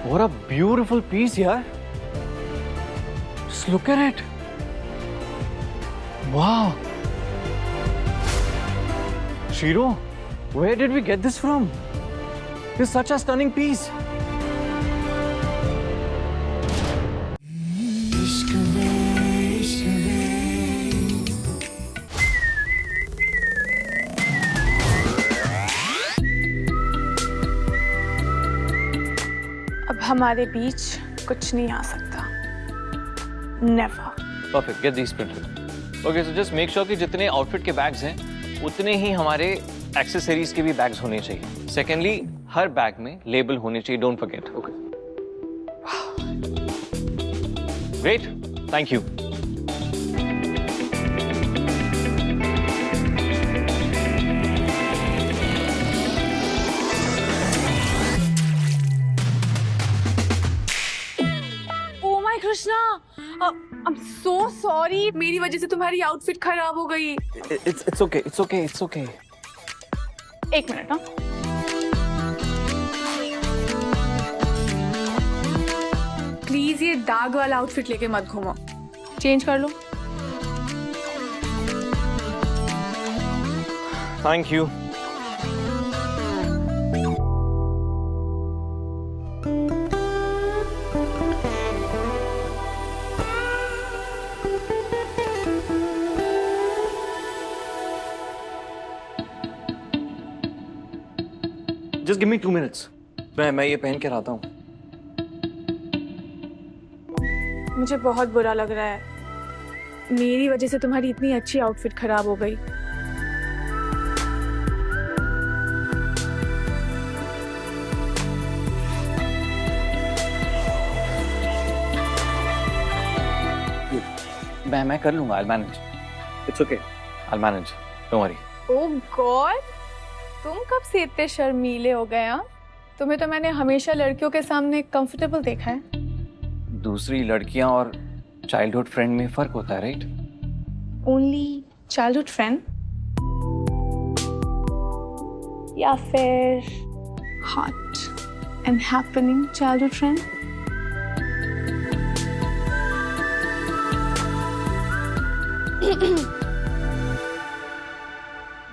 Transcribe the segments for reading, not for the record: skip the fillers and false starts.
What a beautiful piece, yaar. Just look at it. Wow. Shiro, where did we get this from? This is such a stunning piece. अब हमारे बीच कुछ नहीं आ सकता। Never. Perfect. Get these printed. Okay, so just make sure कि जितने outfit के bags हैं उतने ही हमारे एक्सेसरीज के भी बैग्स होने चाहिए। सेकेंडली, हर बैग में लेबल होने चाहिए। Don't forget. Okay. Great, thank you. Oh my Krishna, I'm so sorry. मेरी वजह से तुम्हारी आउटफिट खराब हो गई। It's okay. It's okay. It's okay. एक मिनट ना। प्लीज ये दाग वाला आउटफिट लेके मत घूमो। चेंज कर लो। Thank you. Just give me 2 minutes. मैं ये पहन के आता हूँ। मुझे बहुत बुरा लग रहा है। मेरी वजह से तुम्हारी इतनी अच्छी आउटफिट खराब हो गई। मैं कर लूँगा। I'll manage. It's okay. I'll manage. Don't worry. Oh God, तुम कब से इतने शर्मीले हो गए? हाँ, तुम्हें तो मैंने हमेशा लड़कियों के सामने कंफर्टेबल देखा है। दूसरी लड़कियां और चाइल्डहुड फ्रेंड में फर्क होता है, राइट? ओनली चाइल्डहुड फ्रेंड या फिर hot and happening childhood friend?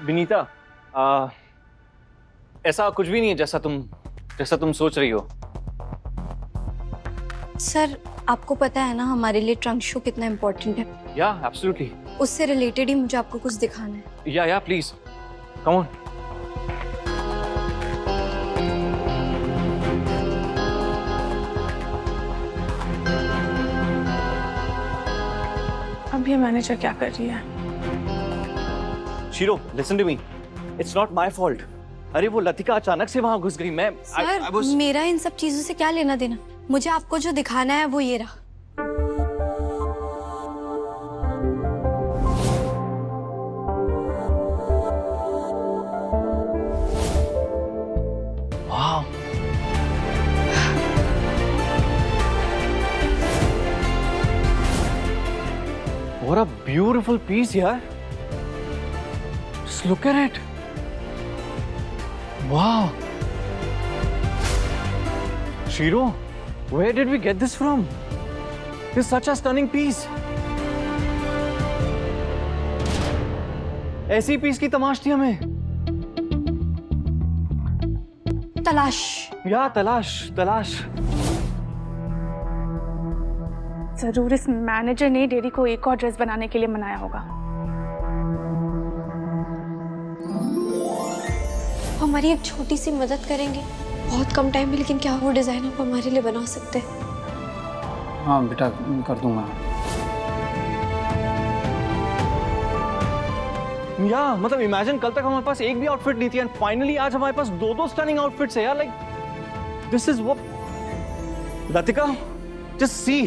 Vinita, ऐसा कुछ भी नहीं है जैसा तुम सोच रही हो। सर, आपको पता है ना हमारे लिए ट्रंक शो कितना इम्पोर्टेंट है। या एब्सोल्युटली। उससे रिलेटेड ही मुझे आपको कुछ दिखाना है। या प्लीज कम ऑन। अब ये मैनेजर क्या कर रही है? शीरो, listen to me. It's not my fault. अरे वो लतिका अचानक से वहां घुस गई। मैं सर, मेरा इन सब चीजों से क्या लेना देना? मुझे आपको जो दिखाना है वो ये रहा। वाह, what a beautiful piece, yaar. Just look at it. Wow. Shiro, where did we get this from? This is such a stunning piece. ऐसी पीस की तमाश थी हमें। तलाश। या तलाश। जरूर इस मैनेजर ने डेरी को एक और ड्रेस बनाने के लिए मनाया होगा। हमारी एक छोटी सी मदद करेंगे? बहुत कम टाइम में, लेकिन क्या वो डिजाइन आप हमारे लिए बना सकते हैं? हाँ बेटा, कर दूंगा। या मतलब इमेजिन, कल तक हमारे पास एक भी आउटफिट नहीं थी एंड फाइनली आज हमारे पास दो स्टनिंग आउटफिट्स है यार। Like this is what Latika, just see,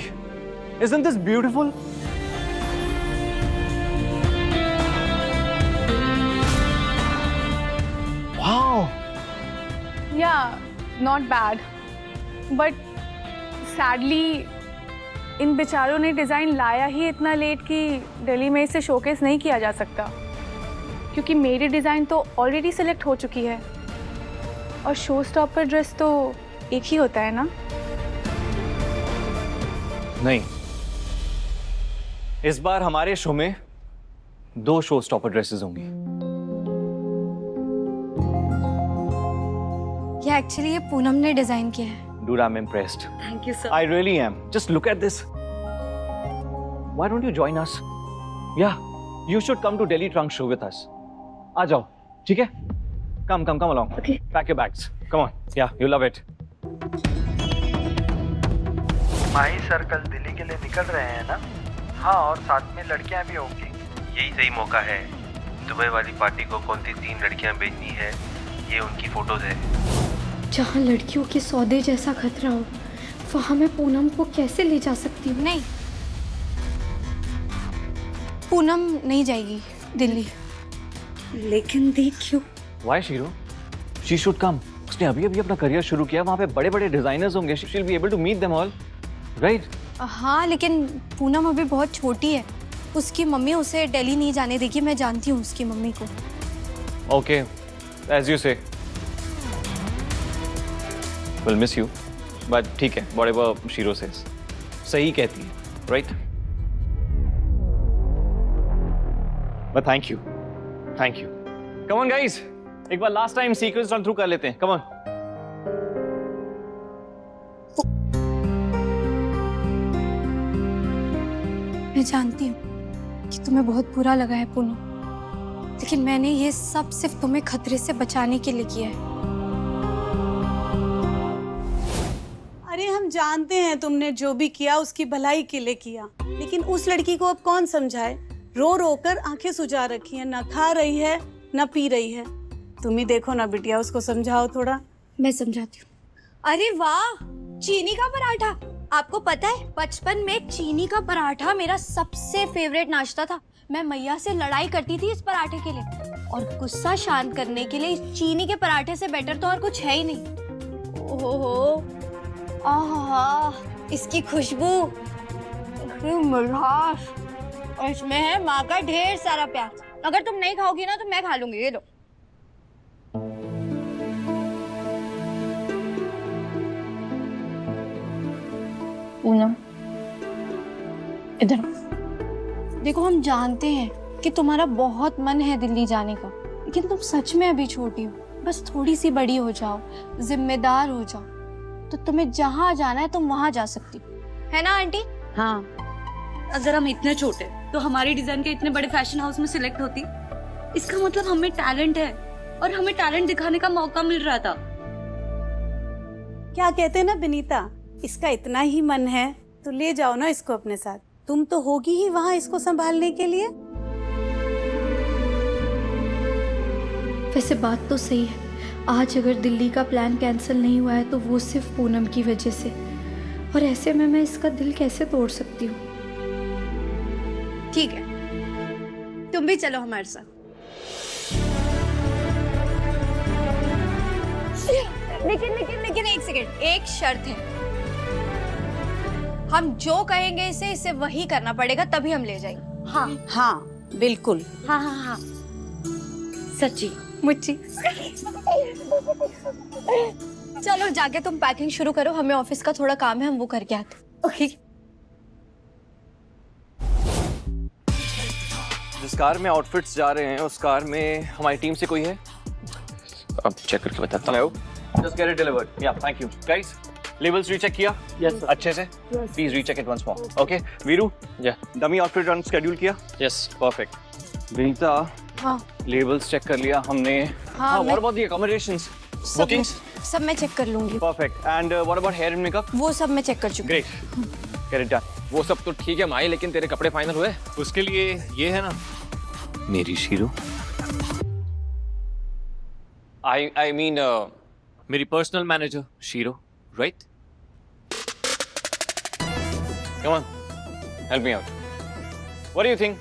isn't this beautiful? Wow. Yeah, not bad. But sadly इन बेचारों ने डिजाइन लाया ही इतना लेट कि दिल्ली में इसे शोकेस नहीं किया जा सकता, क्योंकि मेरी डिजाइन तो ऑलरेडी सिलेक्ट हो चुकी है और शो स्टॉपर ड्रेस तो एक ही होता है ना। नहीं, इस बार हमारे शो में 2 शो स्टॉपर ड्रेसेस होंगी। ये एक्चुअली ये पूनम ने डिजाइन किया है। Dude, I'm impressed. Thank you sir. I really am. Just look at this. Why don't you join us? Yeah, you should come to Delhi Trunk Show with us. आ जाओ, ठीक है? Come along. Okay. Pack your bags. Come on. Yeah, you love it. Mahi sir कल दिल्ली के लिए निकल रहे हैं ना? हाँ, और साथ में लड़कियां भी होंगी। यही सही मौका है। दुबई वाली पार्टी को कौन सी 3 लड़कियां भेजनी है, ये उनकी फोटोज है। जहाँ लड़कियों के सौदे जैसा खतरा हो, वहाँ मैं पूनम को कैसे ले जा सकती हूँ? नहीं, पूनम नहीं जाएगी दिल्ली। लेकिन देख क्यों? Why, Shiro? She should come. उसने अभी अपना करियर शुरू किया, वहाँ पे बड़े डिजाइनर्स होंगे. She'll be able to meet them all, right? हाँ, लेकिन पूनम अभी बहुत छोटी है. उसकी मम्मी उसे दिल्ली नहीं जाने देगी. मैं जानती हूँ उसकी मम्मी को. Okay, as you say. We'll miss you, but ठीक है, whatever Shiro says. सही कहती है, right? But thank you. Come on guys, एक बार last time sequence run through कर लेते हैं. Come on. मैं जानती हूँ कि तुम्हें बहुत बुरा लगा है पूनम, लेकिन मैंने ये सब सिर्फ तुम्हें खतरे से बचाने के लिए किया है. अरे हम जानते हैं तुमने जो भी किया उसकी भलाई के लिए किया, लेकिन उस लड़की को अब कौन समझाए? रो रो कर आंखें सुजा रखी है, न खा रही है न पी रही है. तुम ही देखो ना बिटिया, उसको समझाओ थोड़ा. मैं समझाती हूँ. अरे वाह, चीनी का पराठा. आपको पता है बचपन में चीनी का पराठा मेरा सबसे फेवरेट नाश्ता था. मैं मैया से लड़ाई करती थी इस पराठे के लिए, और गुस्सा शांत करने के लिए इस चीनी के पराठे से बेटर तो और कुछ है ही नहीं. ओहो, आहा, इसकी खुशबू, मिठास, और इसमें है माँ का ढेर सारा प्यार. अगर तुम नहीं खाओगी ना तो मैं खा लूंगी. ये लो. पूनम, इधर देखो, हम जानते हैं कि तुम्हारा बहुत मन है दिल्ली जाने का, लेकिन तुम सच में अभी छोटी हो. बस थोड़ी सी बड़ी हो जाओ, जिम्मेदार हो जाओ, तो तुम्हें जहाँ जाना है तुम वहाँ जा सकती है ना आंटी? हाँ, अगर हम इतने छोटे तो हमारी डिजाइन के इतने बड़े फैशन हाउस में सिलेक्ट होती. इसका मतलब हमें टैलेंट है और हमें टैलेंट दिखाने का मौका मिल रहा था. क्या कहते हैं ना विनीता, इसका इतना ही मन है तो ले जाओ ना इसको अपने साथ. तुम तो होगी ही वहाँ इसको संभालने के लिए. वैसे बात तो सही है. आज अगर दिल्ली का प्लान कैंसिल नहीं हुआ है तो वो सिर्फ पूनम की वजह से, और ऐसे में मैं इसका दिल कैसे तोड़ सकती हूँ? ठीक है, तुम भी चलो हमारे साथ. लेकिन एक सेकेंड, एक शर्त है. हम जो कहेंगे इसे वही करना पड़ेगा, तभी हम ले जाएंगे. हाँ हाँ बिल्कुल. हाँ. सच्ची मुच्ची. चलो जाके तुम पैकिंग शुरू करो, हमें ऑफिस का थोड़ा काम है, हम वो करके आते. ओके. जिस कार में आउटफिट्स जा रहे हैं उस कार में हमारी टीम से कोई है? अब चेक करके बताता हूँ. Hello, just get it delivered. Yeah thank you guys. Labels recheck किया? Yes sir. अच्छे से? Please recheck it once more. Okay Veeru, yeah dummy outfit run schedule किया? यस. परफेक्ट. विनीता, हाँ लेबल्स चेक कर लिया हमने. हाँ, what about the accommodations, bookings? सब मैं चेक कर लूंगी. Perfect. And what about hair and makeup? वो सब मैं चेक कर चुकी. Great, get it done. वो सब तो ठीक है माही, लेकिन तेरे कपड़े फाइनल हुए? उसके लिए ये है ना मेरी शीरो. आई मीन मेरी personal manager shero, right? Come on, help me out. What do you think?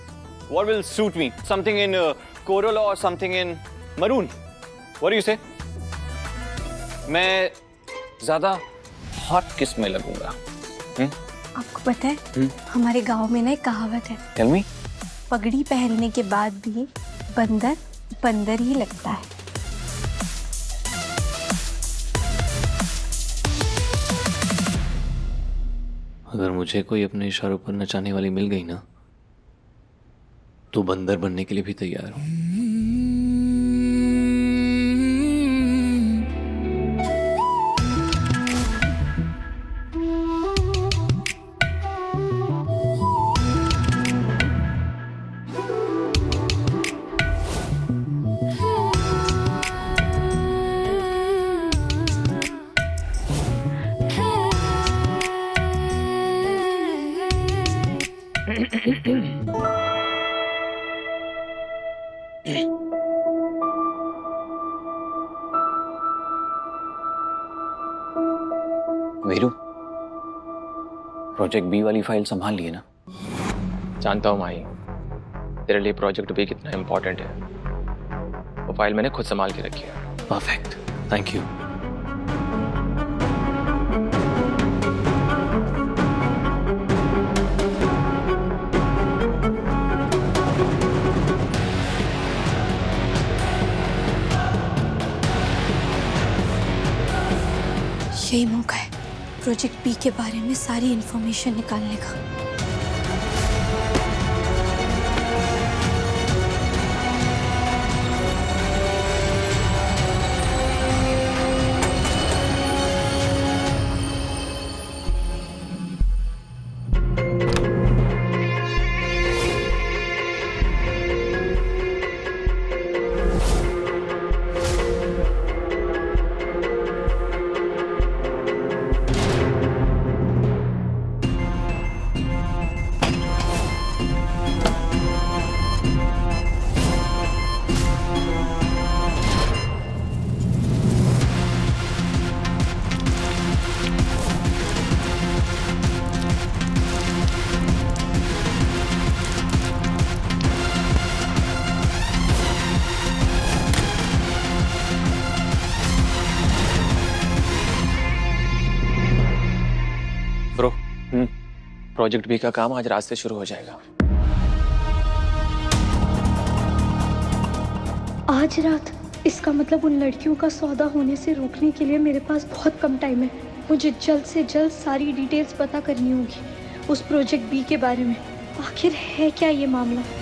What will suit me? Something in Corolla or something in maroon? What do you say? मैं ज़्यादा hot किस में लगूंगा? आपको पता है हमारे गांव में ना एक कहावत है. Tell me. पगड़ी पहनने के बाद भी बंदर बंदर ही लगता है. अगर मुझे कोई अपने इशारों पर नचाने वाली मिल गई ना, तो बंदर बनने के लिए भी तैयार हूं। वीरू, प्रोजेक्ट बी वाली फाइल संभाल लिए ना? जानता हूँ माही, तेरे लिए प्रोजेक्ट भी कितना इम्पोर्टेंट है। वो फाइल मैंने खुद संभाल के रखी है। Perfect, thank you. यही मौका है प्रोजेक्ट बी के बारे में सारी इंफॉर्मेशन निकालने का। ब्रो, प्रोजेक्ट बी का काम आज रात से शुरू हो जाएगा। आज रात? इसका मतलब उन लड़कियों का सौदा होने से रोकने के लिए मेरे पास बहुत कम टाइम है। मुझे जल्द से जल्द सारी डिटेल्स पता करनी होगी उस प्रोजेक्ट बी के बारे में। आखिर है क्या ये मामला?